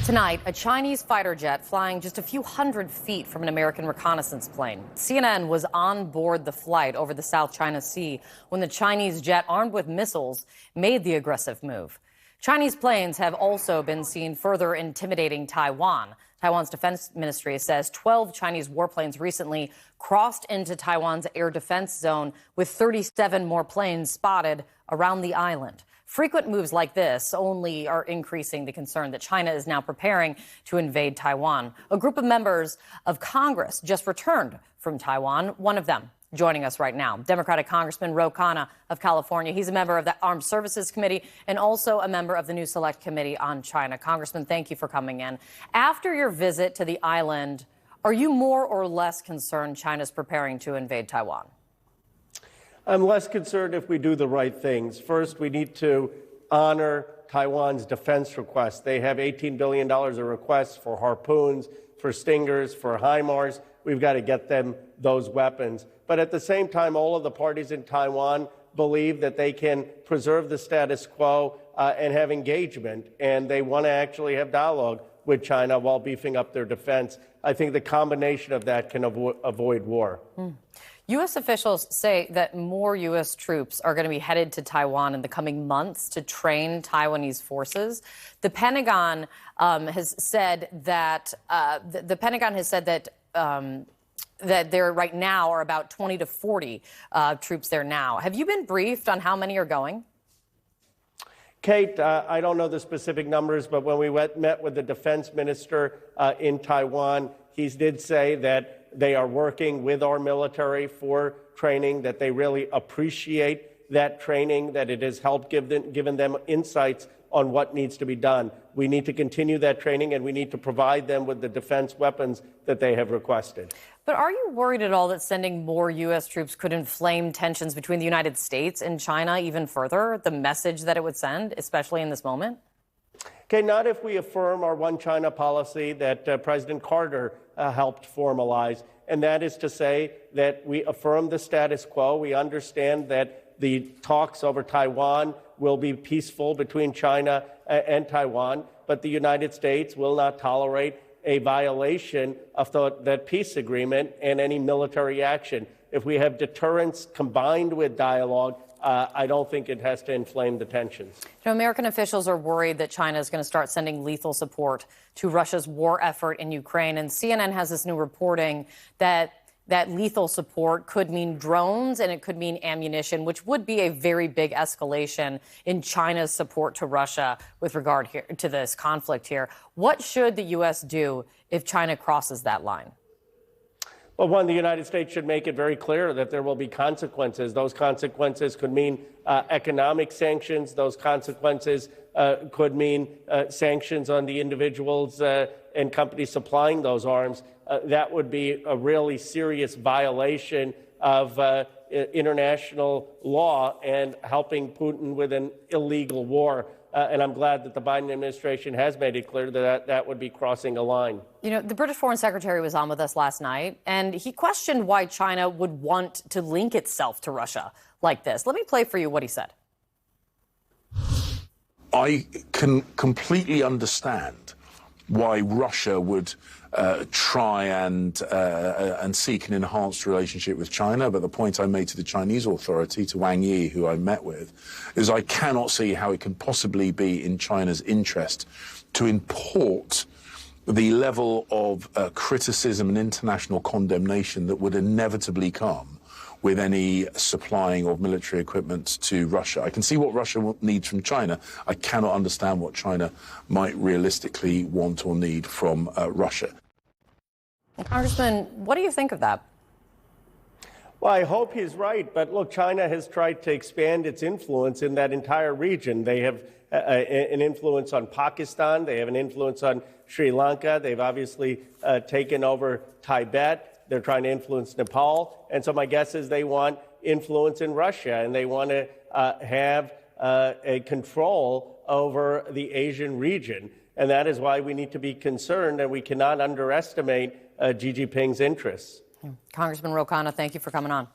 Tonight, a Chinese fighter jet flying just a few hundred feet from an American reconnaissance plane. CNN was on board the flight over the South China Sea when the Chinese jet, armed with missiles, made the aggressive move. Chinese planes have also been seen further intimidating Taiwan. Taiwan's defense ministry says 12 Chinese warplanes recently crossed into Taiwan's air defense zone, with 37 more planes spotted around the island. Frequent moves like this only are increasing the concern that China is now preparing to invade Taiwan. A group of members of Congress just returned from Taiwan, one of them joining us right now, Democratic Congressman Khanna of California. He's a member of the Armed Services Committee and also a member of the new Select Committee on China. Congressman, thank you for coming in. After your visit to the island, are you more or less concerned China's preparing to invade Taiwan? I'm less concerned if we do the right things. First, we need to honor Taiwan's defense requests. They have $18 billion of requests for harpoons, for Stingers, for HIMARS. We've got to get them those weapons. But at the same time, all of the parties in Taiwan believe that they can preserve the status quo and have engagement, and they want to actually have dialogue with China while beefing up their defense. I think the combination of that can avoid war. U.S. officials say that more U.S. troops are going to be headed to Taiwan in the coming months to train Taiwanese forces. The Pentagon has said that that there right now are about 20 to 40 troops there now. Have you been briefed on how many are going? Kate, I don't know the specific numbers, but when we met with the defense minister in Taiwan, he did say that they are working with our military for training, that they really appreciate that training, that it has helped given them insights on what needs to be done. We need to continue that training, and we need to provide them with the defense weapons that they have requested. But are you worried at all that sending more U.S. troops could inflame tensions between the United States and China even further, the message that it would send, especially in this moment? Okay, not if we affirm our one China policy that President Carter helped formalize, and that is to say that we affirm the status quo. We understand that the talks over Taiwan will be peaceful between China and Taiwan, but the United States will not tolerate a violation of that peace agreement and any military action. If we have deterrence combined with dialogue, I don't think it has to inflame the tensions. You know, American officials are worried that China is going to start sending lethal support to Russia's war effort in Ukraine. And CNN has this new reporting that lethal support could mean drones and it could mean ammunition, which would be a very big escalation in China's support to Russia with regard to this conflict here. What should the U.S. do if China crosses that line? Well, one, the United States should make it very clear that there will be consequences. Those consequences could mean economic sanctions. Those consequences could mean sanctions on the individuals and companies supplying those arms. That would be a really serious violation of international law and helping Putin with an illegal war. And I'm glad that the Biden administration has made it clear that that would be crossing a line. You know, the British Foreign Secretary was on with us last night, and he questioned why China would want to link itself to Russia like this. Let me play for you what he said. I can completely understand why Russia would try and seek an enhanced relationship with China. But the point I made to the Chinese authority, to Wang Yi, who I met with, is I cannot see how it can possibly be in China's interest to import the level of criticism and international condemnation that would inevitably come with any supplying of military equipment to Russia. I can see what Russia needs from China. I cannot understand what China might realistically want or need from Russia. Congressman, what do you think of that? Well, I hope he's right. But look, China has tried to expand its influence in that entire region. They have an influence on Pakistan. They have an influence on Sri Lanka. They've obviously taken over Tibet. They're trying to influence Nepal. And so my guess is they want influence in Russia, and they want to have a control over the Asian region. And that is why we need to be concerned, and we cannot underestimate Xi Jinping's interests. Congressman Khanna, thank you for coming on.